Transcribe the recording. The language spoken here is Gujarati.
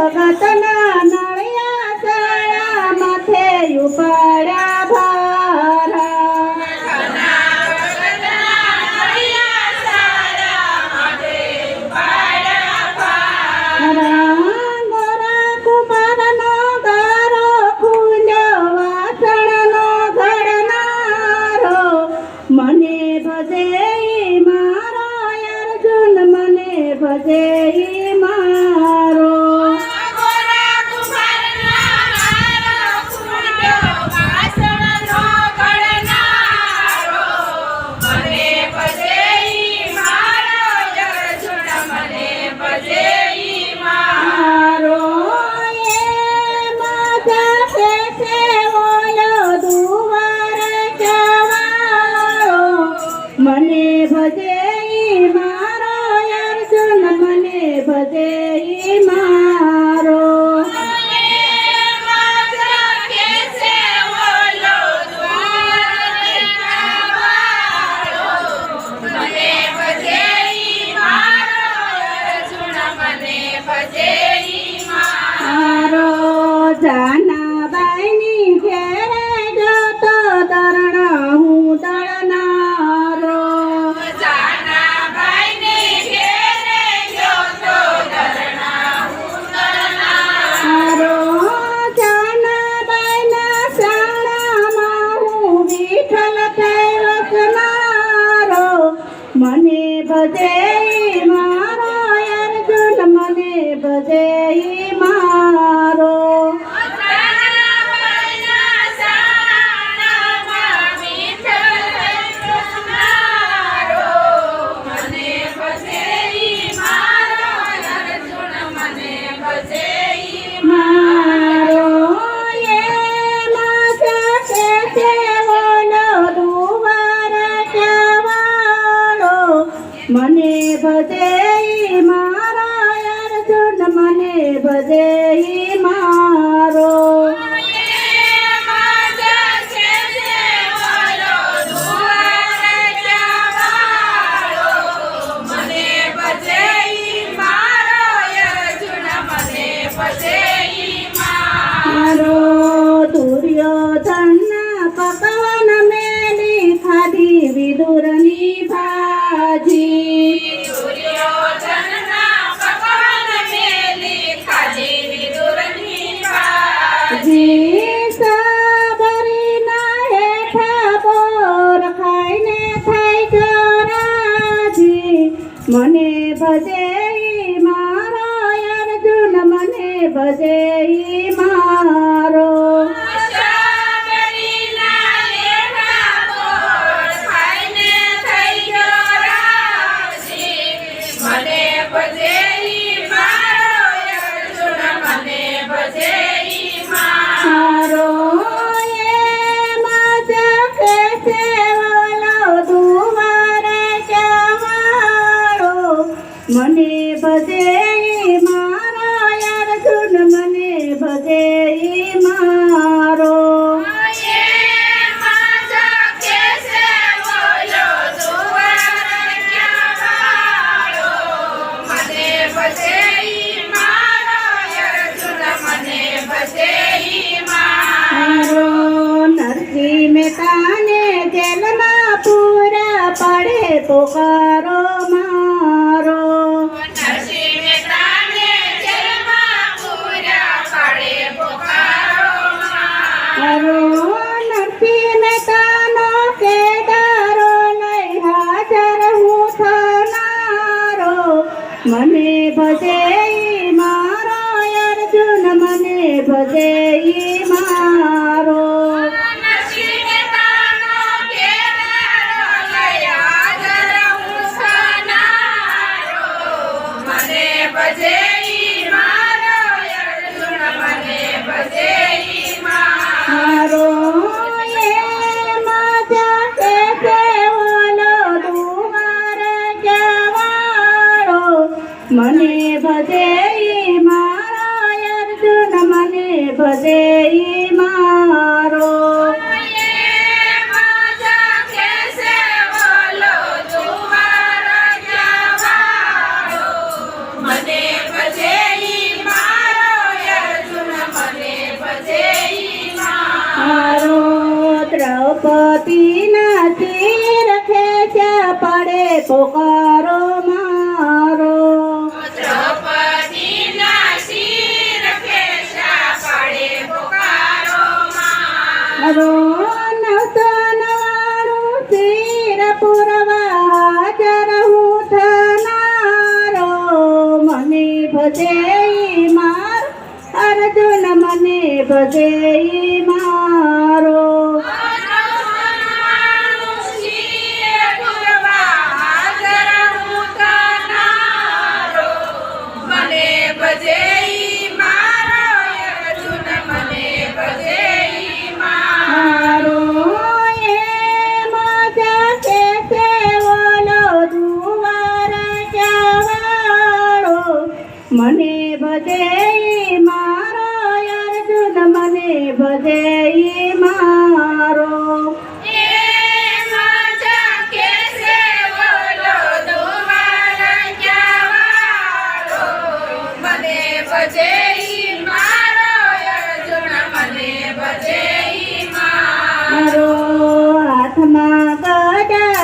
ભગતના નળિયા સાળા માથે ઉપાડ્યા ભારા ગોરા કુમારનો ગારો ખુલ્યો વાસણનો ઘડનારો મને ભજે મારો અર્જુન મને ભજે મારો મને ભજે મારો અર્જુન મને ભજે મારો જાનાબાઈની ઘેરે જતો દરણ હું દળનારો જાનાબાઈના શાળામાં હું વિઠ્ઠલ કૈવસનારો મને ભજે મારો અર્જુન મને ભજે મારો મને ભજે મારો અર્જુન મને ભજે મારો દુર્યોધનના પકવાન મેલી ખાધી વિદુરની ભાજી સાબરીના હેઠા બોર ખાઈને થાય ચોરાજી મને ભજે મારો અર્જુન મને ભજે મારો મને ભજે મારો અર્જુન મને ભજે મારો નરસિંહ મહેતાને જેલમાં પૂરા પડે પોકારો મારો નરસિંહ મહેતાનો કેદારો લઈ હાજર હું થનારો મને ભજે મારો અર્જુન મને ભજે મારો મને ભજે મારો અર્જુન મને ભજે મારો મને ભજે મારો દ્રૌપદીના શિર ખેંચ્યા પડે પોકારો મારો દ્રૌપદીના શિર ખેંચ્યા પડે પોકારો મારો. નવસો નવાણું શિર પુરવા હાજર હું થનારો. મને ભજે ઈ માર અર્જુન મને ભજે ઈ મારો. મારો એમ જાકે છે ઓલો દુવાર જવાળો. મને ભજે ઈ મારો અર્જુન મને ભજે ઈ મારો. મારો હાથમાં ગદા